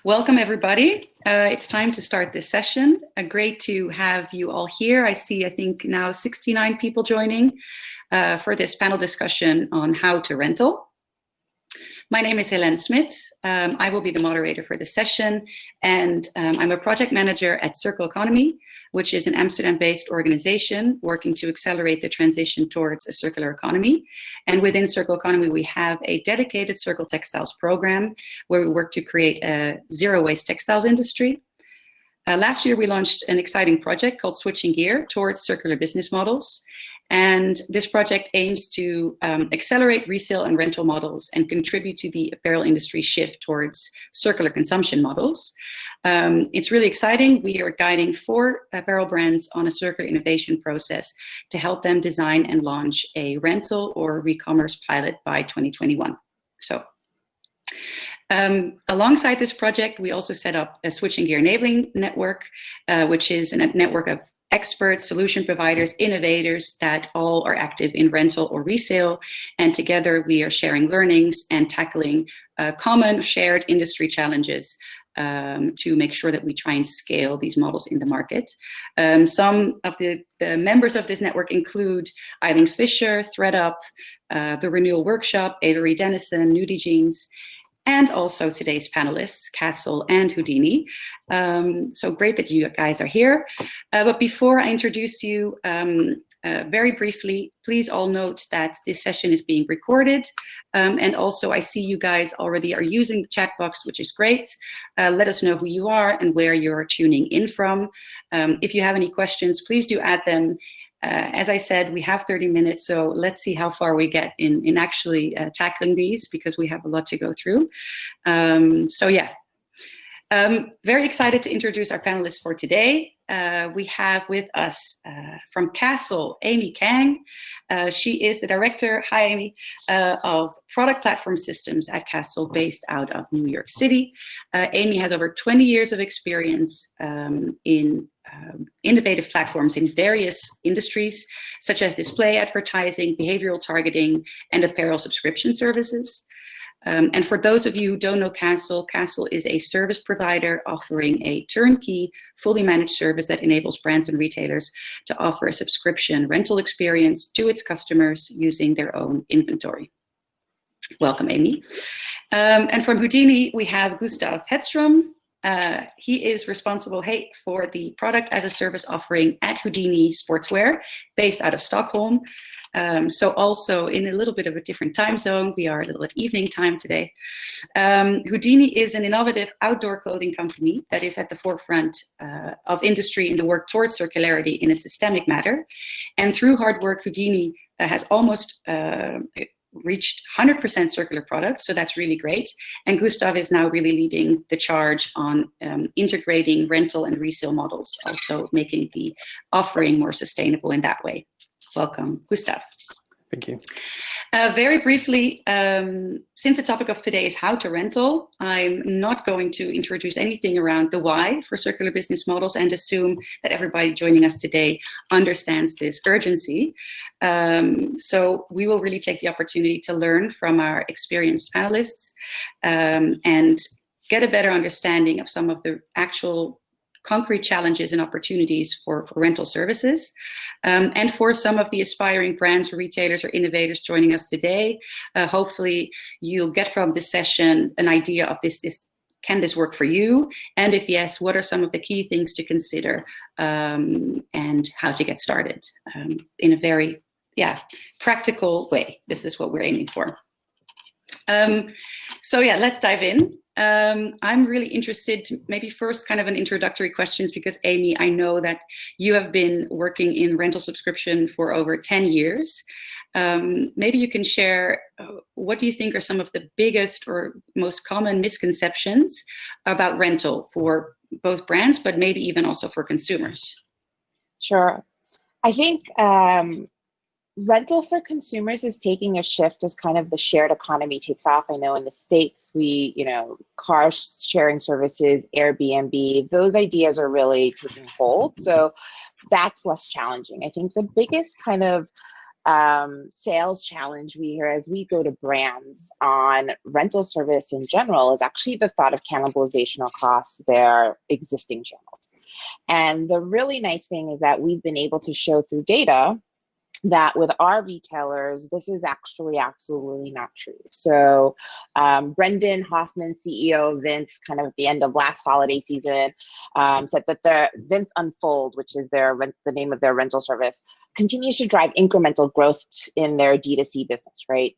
Welcome, everybody. It's time to start this session. Great to have you all here. I think now 69 people joining for this panel discussion on how to rental. My name is Helene Smits. I will be the moderator for this session, and I'm a project manager at Circle Economy, which is an Amsterdam-based organization working to accelerate the transition towards a circular economy. And within Circle Economy, we have a dedicated Circle Textiles program where we work to create a zero-waste textiles industry. Last year, we launched an exciting project called Switching Gear towards circular business models. And this project aims to accelerate resale and rental models and contribute to the apparel industry shift towards circular consumption models. It's really exciting. We are guiding 4 apparel brands on a circular innovation process to help them design and launch a rental or re-commerce pilot by 2021. So, alongside this project, we also set up a Switching Gear Enabling Network, which is a network of experts, solution providers, innovators that all are active in rental or resale. And together we are sharing learnings and tackling common shared industry challenges to make sure that we try and scale these models in the market. Some of the members of this network include Eileen Fisher, ThreadUp, the Renewal Workshop, Avery Dennison, Nudie Jeans, and also today's panelists, Castle and Houdini. So great that you guys are here. But before I introduce you, very briefly, please all note that this session is being recorded. And also I see you guys already are using the chat box, which is great. Let us know who you are and where you're tuning in from. If you have any questions, please do add them. As I said, we have 30 minutes, so let's see how far we get in actually tackling these, because we have a lot to go through. Very excited to introduce our panelists for today. We have with us from Castle, Amy Kang. She is the director, hi Amy, of product platform systems at Castle, based out of New York City. Amy has over 20 years of experience in innovative platforms in various industries, such as display advertising, behavioral targeting, and apparel subscription services. And for those of you who don't know Castle, Castle is a service provider offering a turnkey, fully managed service that enables brands and retailers to offer a subscription rental experience to its customers using their own inventory. Welcome, Amy. And from Houdini, we have Gustav Hedstrom. He is responsible for the product as a service offering at Houdini Sportswear, based out of Stockholm. So also in a little bit of a different time zone, we are a little at evening time today. Houdini is an innovative outdoor clothing company that is at the forefront of industry in the work towards circularity in a systemic manner. And through hard work, Houdini has almost reached 100% circular products, so that's really great. And Gustav is now really leading the charge on integrating rental and resale models, also making the offering more sustainable in that way. Welcome, Gustav. Thank you. Very briefly, since the topic of today is how to rental, I'm not going to introduce anything around the why for circular business models and assume that everybody joining us today understands this urgency. So we will really take the opportunity to learn from our experienced panelists and get a better understanding of some of the actual concrete challenges and opportunities for rental services. And for some of the aspiring brands, retailers, or innovators joining us today, hopefully you'll get from this session an idea of can this work for you? And if yes, what are some of the key things to consider and how to get started in a very practical way. This is what we're aiming for. Let's dive in. I'm really interested to maybe first kind of an introductory questions, because Amy, I know that you have been working in rental subscription for over 10 years. Maybe you can share what do you think are some of the biggest or most common misconceptions about rental for both brands, but maybe even also for consumers? Sure. I think rental for consumers is taking a shift as kind of the shared economy takes off. I know in the States, car sharing services, Airbnb, those ideas are really taking hold. So that's less challenging. I think the biggest kind of sales challenge we hear as we go to brands on rental service in general is actually the thought of cannibalization across their existing channels. And the really nice thing is that we've been able to show through data that with our retailers, this is actually absolutely not true. So Brendan Hoffman, CEO of Vince, kind of at the end of last holiday season, said that the Vince Unfold, which is the name of their rental service, continues to drive incremental growth in their D2C business, right?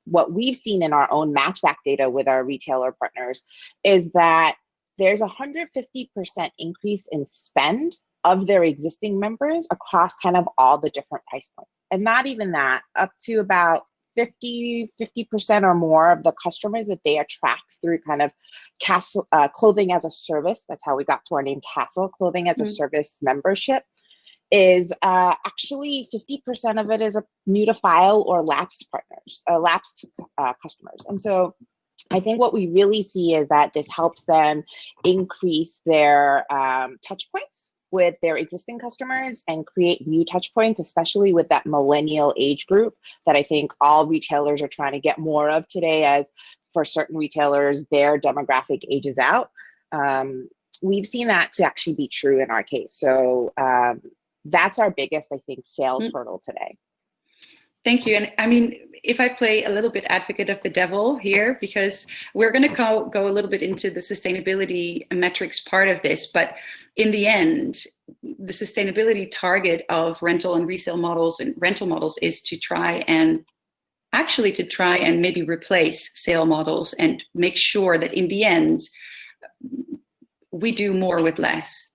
What we've seen in our own matchback data with our retailer partners is that there's a 150% increase in spend of their existing members across kind of all the different price points. And not even that, up to about 50% or more of the customers that they attract through kind of Castle clothing as a service. That's how we got to our name, Castle clothing as a service membership. Is actually 50% of it is a new to file or lapsed customers. And so I think what we really see is that this helps them increase their touch points with their existing customers and create new touch points, especially with that millennial age group that I think all retailers are trying to get more of today, as for certain retailers, their demographic ages out. We've seen that to actually be true in our case. So that's our biggest, I think, sales hurdle today. Thank you. And I mean, if I play a little bit advocate of the devil here, because we're going to go a little bit into the sustainability metrics part of this, but in the end, the sustainability target of rental and resale models and rental models is to try and maybe replace sale models and make sure that in the end, we do more with less.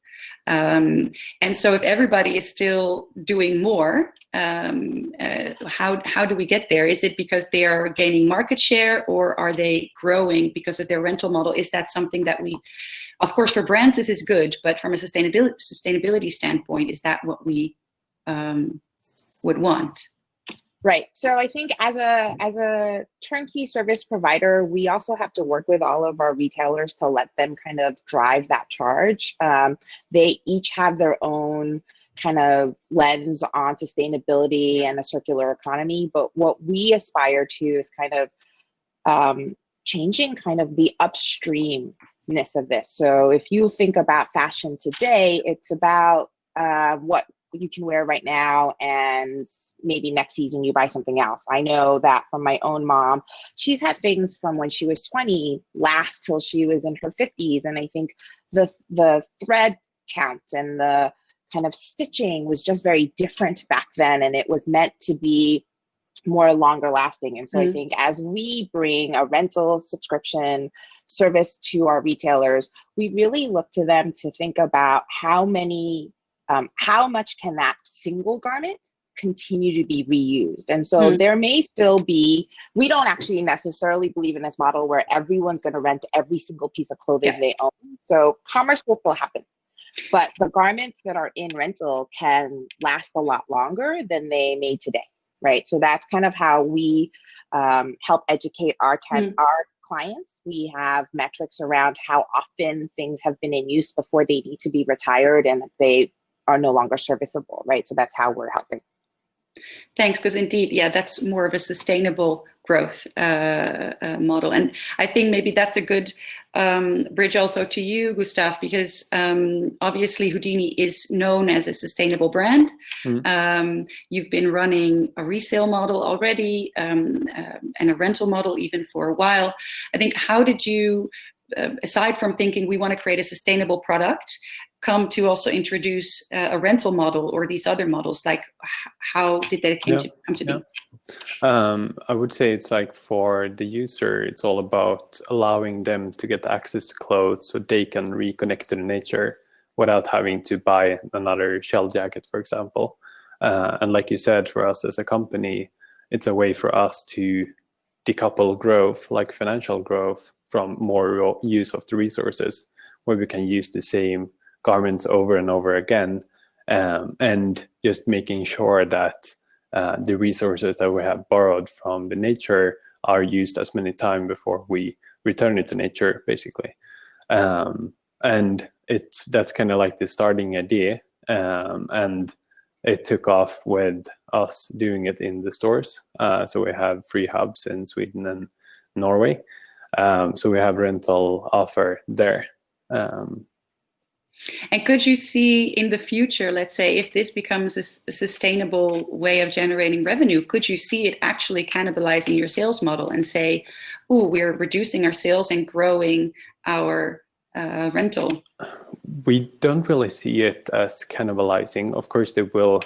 And so if everybody is still doing more, how do we get there? Is it because they are gaining market share, or are they growing because of their rental model? Is that something that we, of course, for brands, this is good, but from a sustainability standpoint, is that what we would want? Right. So I think as a turnkey service provider, we also have to work with all of our retailers to let them kind of drive that charge. They each have their own kind of lens on sustainability and a circular economy. But what we aspire to is kind of changing kind of the upstreamness of this. So if you think about fashion today, it's about what you can wear right now, and maybe next season you buy something else. I know that from my own mom, she's had things from when she was 20 last till she was in her 50s. And I think the thread count and the kind of stitching was just very different back then, and it was meant to be more longer lasting. And so I think as we bring a rental subscription service to our retailers, we really look to them to think about how much can that single garment continue to be reused. And so there may still be, we don't actually necessarily believe in this model where everyone's going to rent every single piece of clothing they own. So commerce will still happen, but the garments that are in rental can last a lot longer than they may today, right? So that's kind of how we help educate our clients. We have metrics around how often things have been in use before they need to be retired and they are no longer serviceable, right? So that's how we're helping. Thanks, because indeed, yeah, that's more of a sustainable growth model. And I think maybe that's a good bridge also to you, Gustav, because obviously Houdini is known as a sustainable brand. You've been running a resale model already and a rental model even for a while. I think, how did you, aside from thinking we want to create a sustainable product, come to also introduce a rental model or these other models? Like, how did that come to be? I would say it's like, for the user, it's all about allowing them to get access to clothes so they can reconnect to the nature without having to buy another shell jacket, for example. And like you said, for us as a company, it's a way for us to decouple growth, like financial growth, from more use of the resources, where we can use the same garments over and over again, and just making sure that the resources that we have borrowed from the nature are used as many times before we return it to nature, basically. And that's kind of like the starting idea. And it took off with us doing it in the stores. So we have 3 hubs in Sweden and Norway. So we have rental offer there. And could you see in the future, let's say, if this becomes a sustainable way of generating revenue, could you see it actually cannibalizing your sales model and say, oh, we're reducing our sales and growing our rental? We don't really see it as cannibalizing. Of course, they will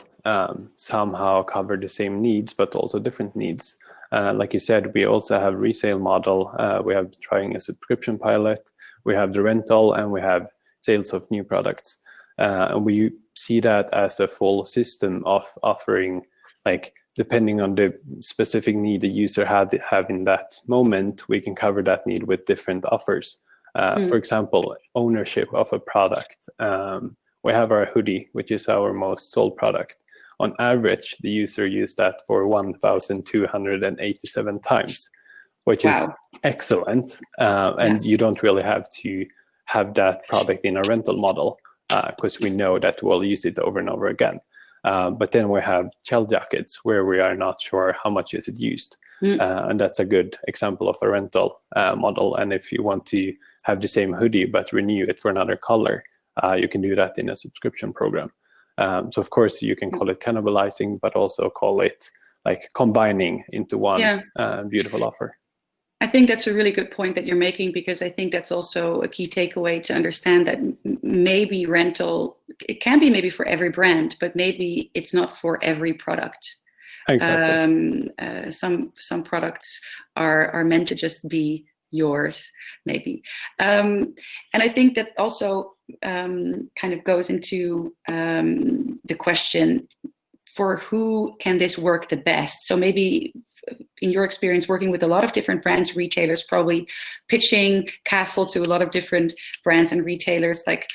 somehow cover the same needs, but also different needs. Like you said, we also have resale model. We have trying a subscription pilot. We have the rental, and we have sales of new products. And we see that as a full system of offering, like depending on the specific need the user have in that moment, we can cover that need with different offers. For example, ownership of a product. We have our hoodie, which is our most sold product. On average, the user used that for 1,287 times, which is excellent. And you don't really have to have that product in a rental model because we know that we'll use it over and over again. But then we have shell jackets where we are not sure how much is it used. And that's a good example of a rental model. And if you want to have the same hoodie but renew it for another color, you can do that in a subscription program. So of course you can call it cannibalizing, but also call it like combining into one beautiful offer. I think that's a really good point that you're making, because I think that's also a key takeaway to understand that maybe rental, it can be maybe for every brand, but maybe it's not for every product. Exactly. Some products are meant to just be yours, maybe. And I think that also kind of goes into the question, for who can this work the best? So maybe in your experience working with a lot of different brands, retailers, probably pitching Castle to a lot of different brands and retailers, like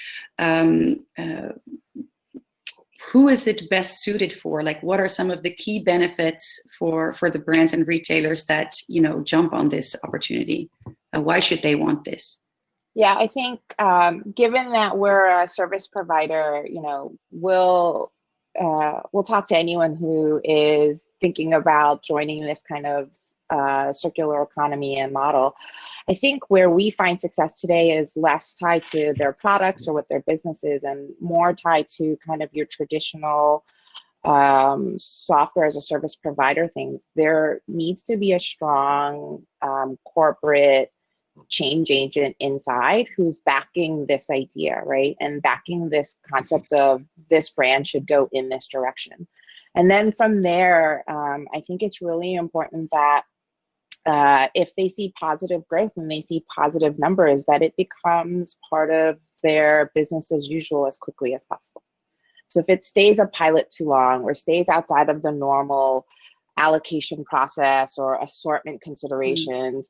who is it best suited for? Like, what are some of the key benefits for the brands and retailers that, you know, jump on this opportunity? Why should they want this? Yeah, I think given that we're a service provider, you know, we'll talk to anyone who is thinking about joining this kind of circular economy and model. I think where we find success today is less tied to their products or what their business is, and more tied to kind of your traditional software as a service provider things. There needs to be a strong corporate change agent inside who's backing this idea, right? And backing this concept of this brand should go in this direction. And then from there, I think it's really important that if they see positive growth and they see positive numbers, that it becomes part of their business as usual as quickly as possible. So if it stays a pilot too long or stays outside of the normal allocation process or assortment considerations,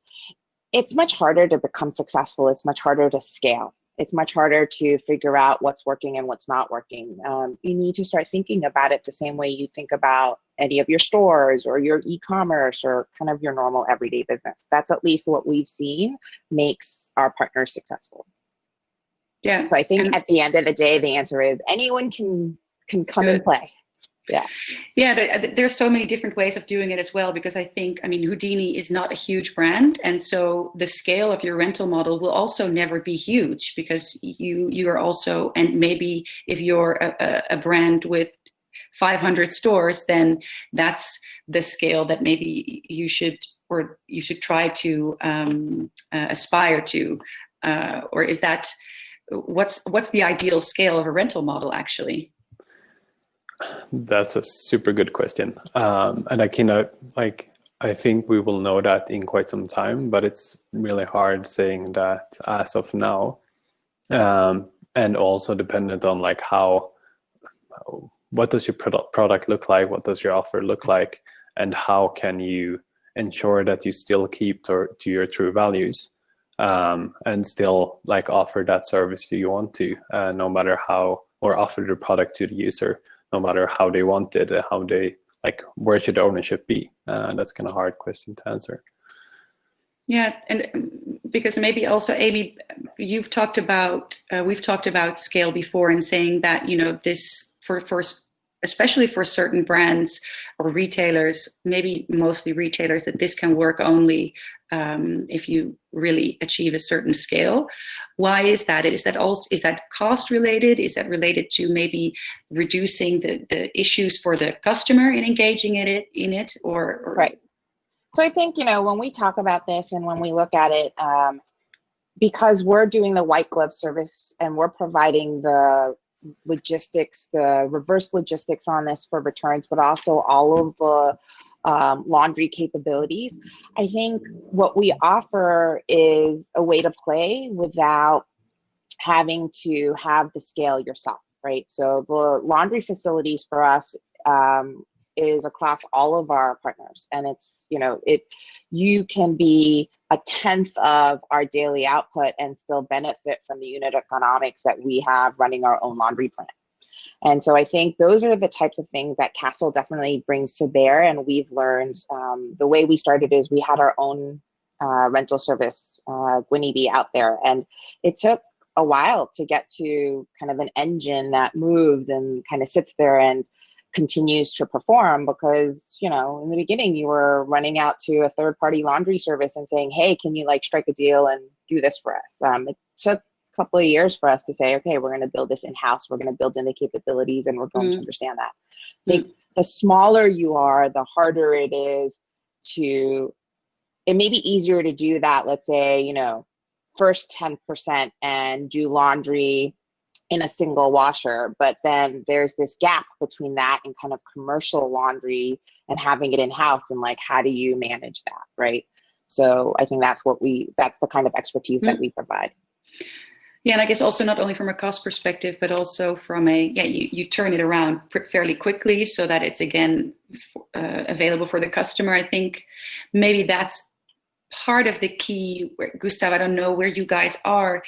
it's much harder to become successful. It's much harder to scale. It's much harder to figure out what's working and what's not working. You need to start thinking about it the same way you think about any of your stores or your e-commerce or kind of your normal everyday business. That's at least what we've seen makes our partners successful. Yeah. So I think at the end of the day, the answer is anyone can come and play. Yeah, there's so many different ways of doing it as well, because I think, I mean, Houdini is not a huge brand, and so the scale of your rental model will also never be huge, because you are also, and maybe if you're a brand with 500 stores, then that's the scale that maybe you should try to aspire to, or is that what's the ideal scale of a rental model actually? That's a super good question. And I think we will know that in quite some time, but it's really hard saying that as of now. And also dependent on like what does your product look like? What does your offer look like? And how can you ensure that you still keep to your true values and still like offer that service you want to, no matter how, or offer the product to the user, no matter how they want it, how they like, where should ownership be? That's kind of a hard question to answer. Yeah, and because maybe also, Amy, we've talked about scale before, and saying that, you know, this for especially for certain brands or retailers, maybe mostly retailers, that this can work only if you really achieve a certain scale. Why is that? Is that cost related? Is that related to maybe reducing the issues for the customer in engaging in it, or? Right. So I think, when we talk about this and when we look at it, because we're doing the white glove service and we're providing the logistics, the reverse logistics on this for returns, but also all of the laundry capabilities. I think what we offer is a way to play without having to have the scale yourself, right? So the laundry facilities for us is across all of our partners, and it's, you can be a 1/10 of our daily output and still benefit from the unit economics that we have running our own laundry plant. And so I think those are the types of things that Castle definitely brings to bear. And we've learned, the way we started is we had our own rental service, Gwynny out there. And it took a while to get to kind of an engine that moves and kind of sits there and continues to perform, because, in the beginning you were running out to a third-party laundry service and saying, hey, can you strike a deal and do this for us? It took a couple of years for us to say, okay, we're going to build this in-house, we're going to build in the capabilities, and we're going to understand that. I think the smaller you are, the harder it is to, it may be easier to do that, let's say, first 10% and do laundry in a single washer, but then there's this gap between that and kind of commercial laundry and having it in-house, and how do you manage that, right? So I think that's the kind of expertise that we provide. Yeah, and I guess also not only from a cost perspective, but also from you turn it around fairly quickly so that it's again available for the customer. I think maybe that's part of the key. Gustav, I don't know where you guys are.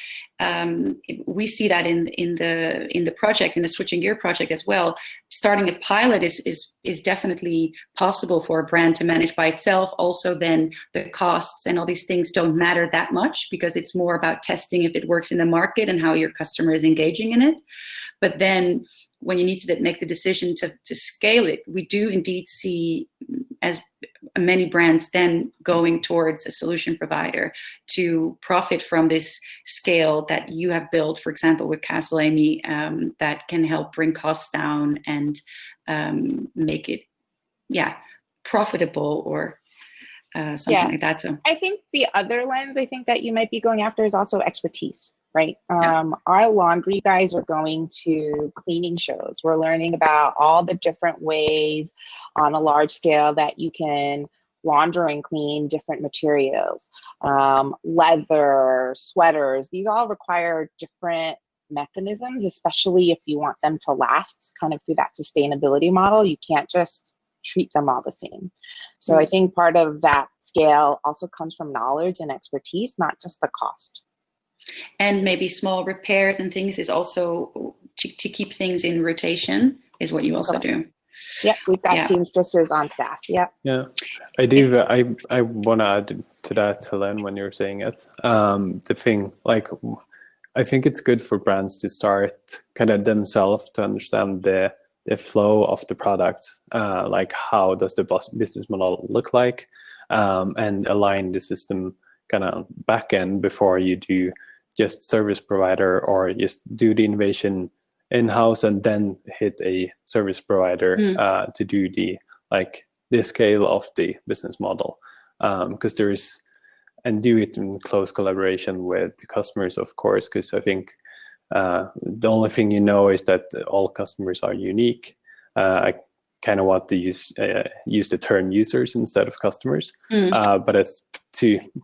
We see that in the project, in the Switching Gear project as well. Starting a pilot is definitely possible for a brand to manage by itself. Also, then the costs and all these things don't matter that much, because it's more about testing if it works in the market and how your customer is engaging in it. But then when you need to make the decision to scale it, we do indeed see as many brands then going towards a solution provider to profit from this scale that you have built, for example, with Castle, Amy, that can help bring costs down and make it, profitable or something like that. So I think the other lens I think that you might be going after is also expertise, right? Our laundry guys are going to cleaning shows. We're learning about all the different ways on a large scale that you can launder and clean different materials. Leather, sweaters, these all require different mechanisms, especially if you want them to last kind of through that sustainability model. You can't just treat them all the same. So I think part of that scale also comes from knowledge and expertise, not just the cost. And maybe small repairs and things is also to keep things in rotation is what you also do. Yeah, we've got seamstresses on staff. Yeah. Yeah, I do. I want to add to that, Helen, when you're saying it. The thing, I think it's good for brands to start kind of themselves to understand the flow of the product, how does the business model look like, and align the system kind of back end before you do just service provider or just do the innovation in-house and then hit a service provider to do the scale of the business model, because and do it in close collaboration with the customers, of course, because I think the only thing is that all customers are unique. I kind of want to use the term users instead of customers, but it's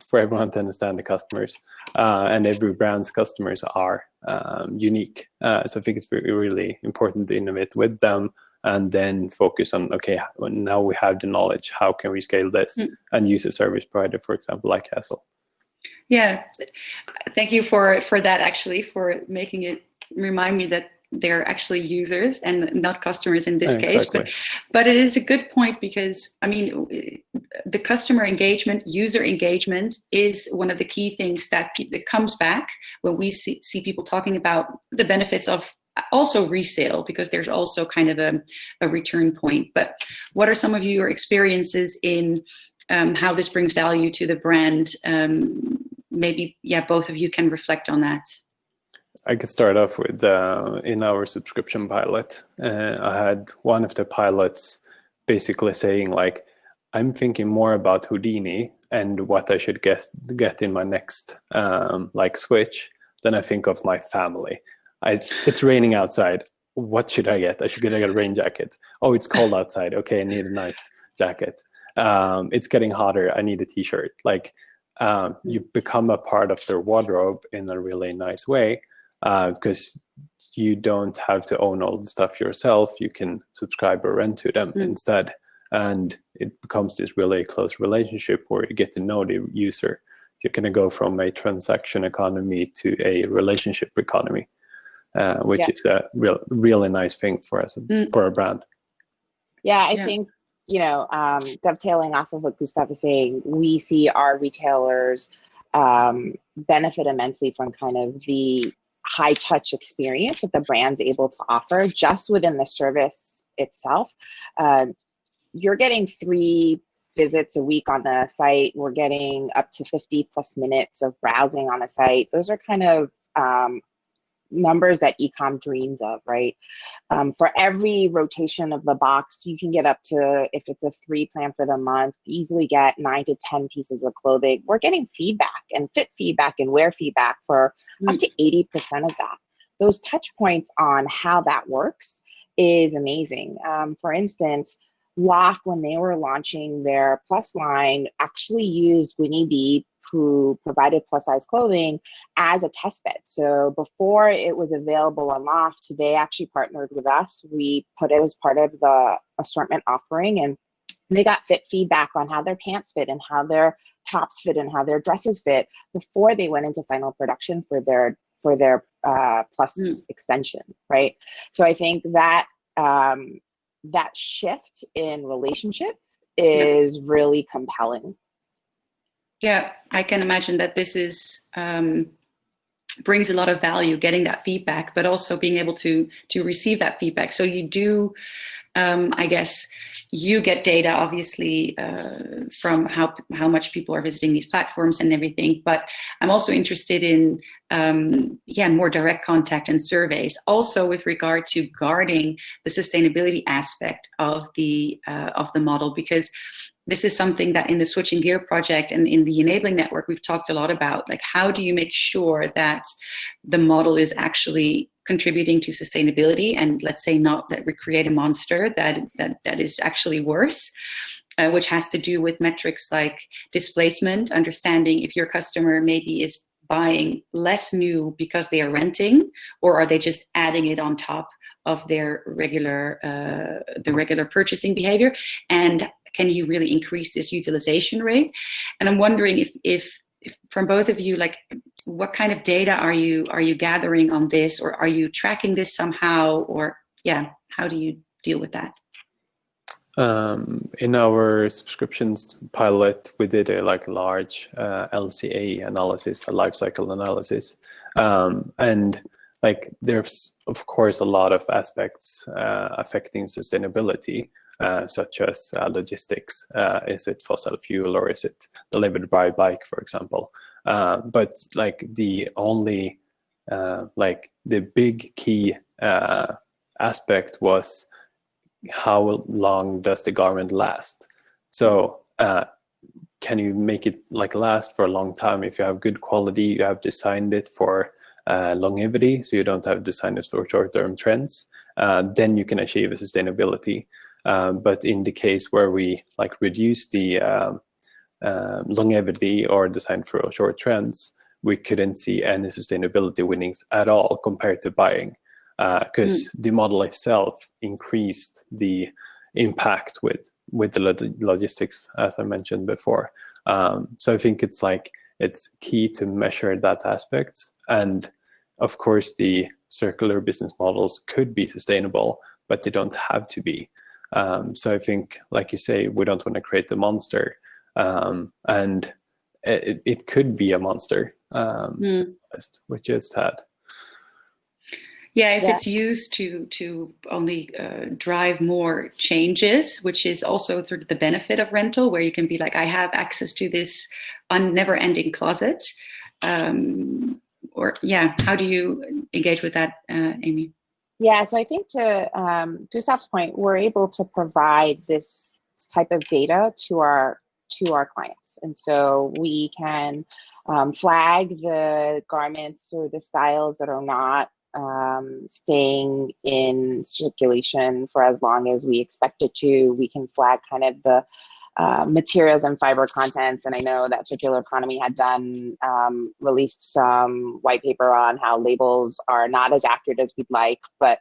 for everyone to understand the customers, and every brand's customers are unique. So I think it's really important to innovate with them and then focus on, okay, now we have the knowledge, how can we scale this and use a service provider, for example, like Castle. Yeah, thank you for that, actually, for making it remind me that they're actually users and not customers in this case. But it is a good point, because I mean, the customer engagement, user engagement is one of the key things that comes back when we see people talking about the benefits of also resale, because there's also kind of a return point. But what are some of your experiences in how this brings value to the brand? Maybe, yeah, both of you can reflect on that. I could start off with in our subscription pilot. I had one of the pilots basically saying like, I'm thinking more about Houdini and what I should get in my next like switch than I think of my family. It's raining outside. What should I get? I should get a rain jacket. Oh, it's cold outside. Okay, I need a nice jacket. It's getting hotter. I need a t-shirt. Like you become a part of their wardrobe in a really nice way, because you don't have to own all the stuff yourself. You can subscribe or rent to them instead. And it becomes this really close relationship where you get to know the user. You're going to go from a transaction economy to a relationship economy, which is a really nice thing for us, for a brand. Yeah, I think, dovetailing off of what Gustav is saying, we see our retailers benefit immensely from kind of the high touch experience that the brand's able to offer just within the service itself. You're getting 3 visits a week on the site. We're getting up to 50 plus minutes of browsing on a site. Those are kind of numbers that e-com dreams of, right? For every rotation of the box, you can get up to, if it's a 3 plan for the month, easily get 9 to 10 pieces of clothing. We're getting feedback and fit feedback and wear feedback for up to 80% of that. Those touch points on how that works is amazing. For instance, Loft, when they were launching their plus line, actually used Winnie B, who provided plus size clothing, as a test bed. So before it was available on Loft, they actually partnered with us. We put it as part of the assortment offering, and they got fit feedback on how their pants fit and how their tops fit and how their dresses fit before they went into final production for their plus extension, right? So I think that that shift in relationship is really compelling. Yeah, I can imagine that this is brings a lot of value, getting that feedback, but also being able to receive that feedback. So you do, I guess, you get data obviously from how much people are visiting these platforms and everything. But I'm also interested in more direct contact and surveys, also with regard to guarding the sustainability aspect of the model, because this is something that in the Switching Gear project and in the Enabling Network, we've talked a lot about, like, how do you make sure that the model is actually contributing to sustainability, and let's say not that we create a monster that is actually worse, which has to do with metrics like displacement, understanding if your customer maybe is buying less new because they are renting, or are they just adding it on top of their regular purchasing behavior, and can you really increase this utilization rate? And I'm wondering if from both of you, like, what kind of data are you gathering on this, or are you tracking this somehow, or how do you deal with that? In our subscriptions pilot, we did a large LCA analysis, a life cycle analysis, and there's of course a lot of aspects affecting sustainability, such as logistics. Is it fossil fuel, or is it delivered by bike, for example? But the only the big key aspect was how long does the garment last? So can you make it last for a long time? If you have good quality, you have designed it for longevity, so you don't have designed it for short-term trends, then you can achieve a sustainability. But in the case where we reduce the longevity or design for short trends, we couldn't see any sustainability winnings at all compared to buying, because the model itself increased the impact with the logistics, as I mentioned before. So I think it's key to measure that aspect. And of course, the circular business models could be sustainable, but they don't have to be. So I think, like you say, we don't want to create the monster, and it could be a monster, which is sad. Yeah, if it's used to only drive more changes, which is also sort of the benefit of rental, where you can be like, I have access to this never-ending closet. Or yeah, how do you engage with that, Amy? Yeah, so I think to Gustav's point, we're able to provide this type of data to our clients, and so we can flag the garments or the styles that are not staying in circulation for as long as we expect it to. We can flag kind of the materials and fiber contents, and I know that Circular Economy had released some white paper on how labels are not as accurate as we'd like, but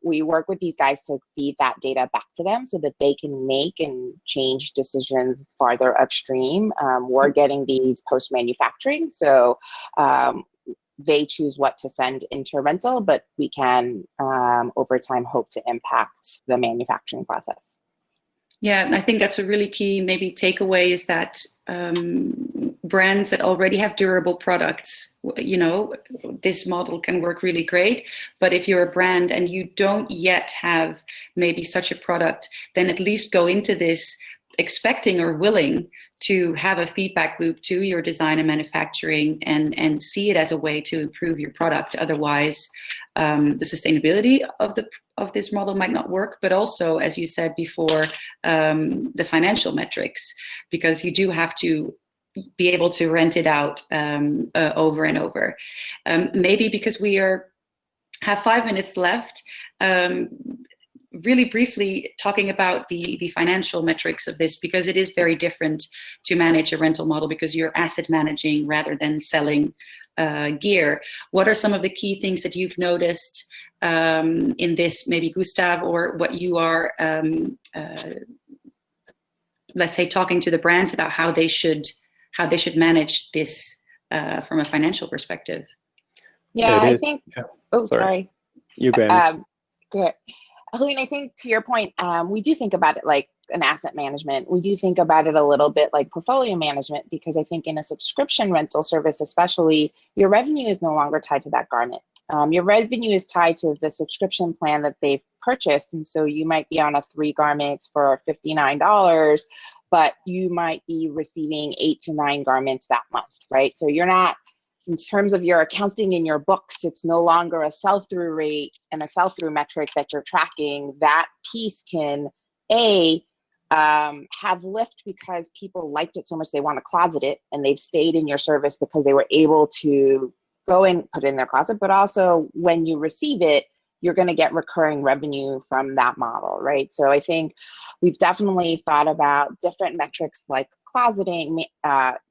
we work with these guys to feed that data back to them so that they can make and change decisions farther upstream. We're getting these post-manufacturing, so they choose what to send into rental, but we can, over time, hope to impact the manufacturing process. Yeah, I think that's a really key maybe takeaway, is that brands that already have durable products, you know, this model can work really great. But if you're a brand and you don't yet have maybe such a product, then at least go into this expecting or willing to have a feedback loop to your design and manufacturing, and see it as a way to improve your product. Otherwise, the sustainability of this model might not work, but also, as you said before, the financial metrics, because you do have to be able to rent it out over and over. Maybe because we have 5 minutes left, really briefly talking about the financial metrics of this, because it is very different to manage a rental model, because you're asset managing rather than selling gear. What are some of the key things that you've noticed in this, maybe Gustav, or what you are, let's say, talking to the brands about how they should manage this from a financial perspective? Yeah, I think. Yeah. Oh, sorry. You go. Good. Helene, I think to your point, we do think about it like an asset management. We do think about it a little bit like portfolio management, because I think in a subscription rental service, especially, your revenue is no longer tied to that garment. Your revenue is tied to the subscription plan that they've purchased. And so you might be on a 3 garments for $59, but you might be receiving 8 to 9 garments that month, right? So you're not, in terms of your accounting in your books, it's no longer a sell-through rate and a sell-through metric that you're tracking. That piece can, have lift because people liked it so much they want to closet it, and they've stayed in your service because they were able to go and put it in their closet. But also, when you receive it, you're going to get recurring revenue from that model, right? So I think we've definitely thought about different metrics like closeting,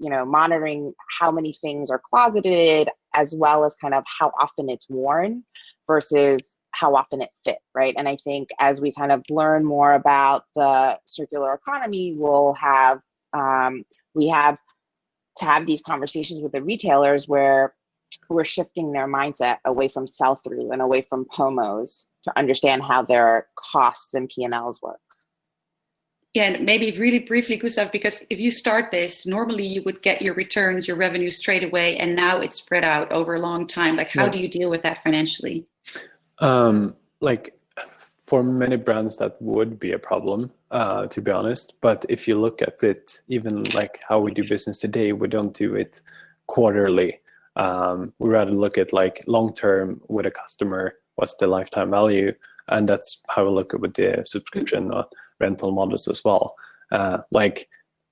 monitoring how many things are closeted, as well as kind of how often it's worn versus how often it fit, right? And I think as we kind of learn more about the circular economy, we have to have these conversations with the retailers where we're shifting their mindset away from sell-through and away from POMOs to understand how their costs and P&Ls work. Yeah, and maybe really briefly, Gustav, because if you start this, normally you would get your returns, your revenue straight away, and now it's spread out over a long time. Like, how do you deal with that financially? Like, for many brands, that would be a problem, to be honest. But if you look at it, even like how we do business today, we don't do it quarterly. We rather look at like long-term with a customer, what's the lifetime value, and that's how we look at with the subscription rental models as well. Like,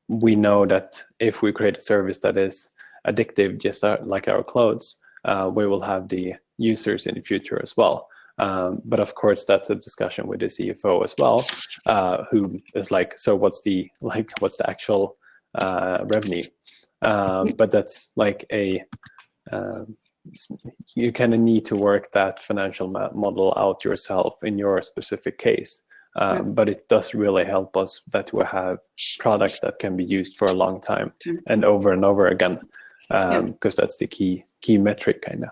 we know that if we create a service that is addictive, just like our clothes, we will have the users in the future as well. But of course, that's a discussion with the CFO as well, who is like, so what's the actual revenue? But that's like you kind of need to work that financial model out yourself in your specific case. But it does really help us that we have products that can be used for a long time and over again, because that's the key metric, kind of.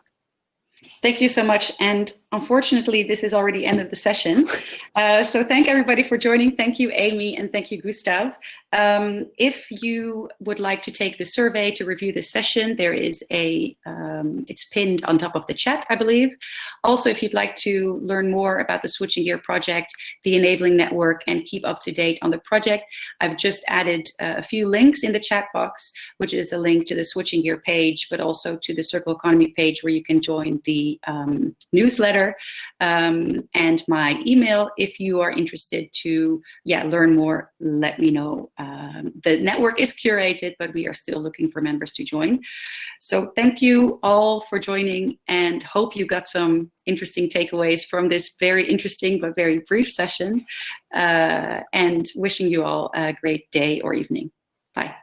Thank you so much. And unfortunately, this is already the end of the session. So thank everybody for joining. Thank you, Amy, and thank you, Gustav. If you would like to take the survey to review this session, there is it's pinned on top of the chat, I believe. Also, if you'd like to learn more about the Switching Gear project, the Enabling Network, and keep up to date on the project, I've just added a few links in the chat box, which is a link to the Switching Gear page, but also to the Circle Economy page where you can join the newsletter, and my email. If you are interested to learn more, let me know. The network is curated, but we are still looking for members to join. So thank you all for joining, and hope you got some interesting takeaways from this very interesting but very brief session, and wishing you all a great day or evening. Bye.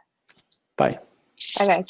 Bye. Bye, guys.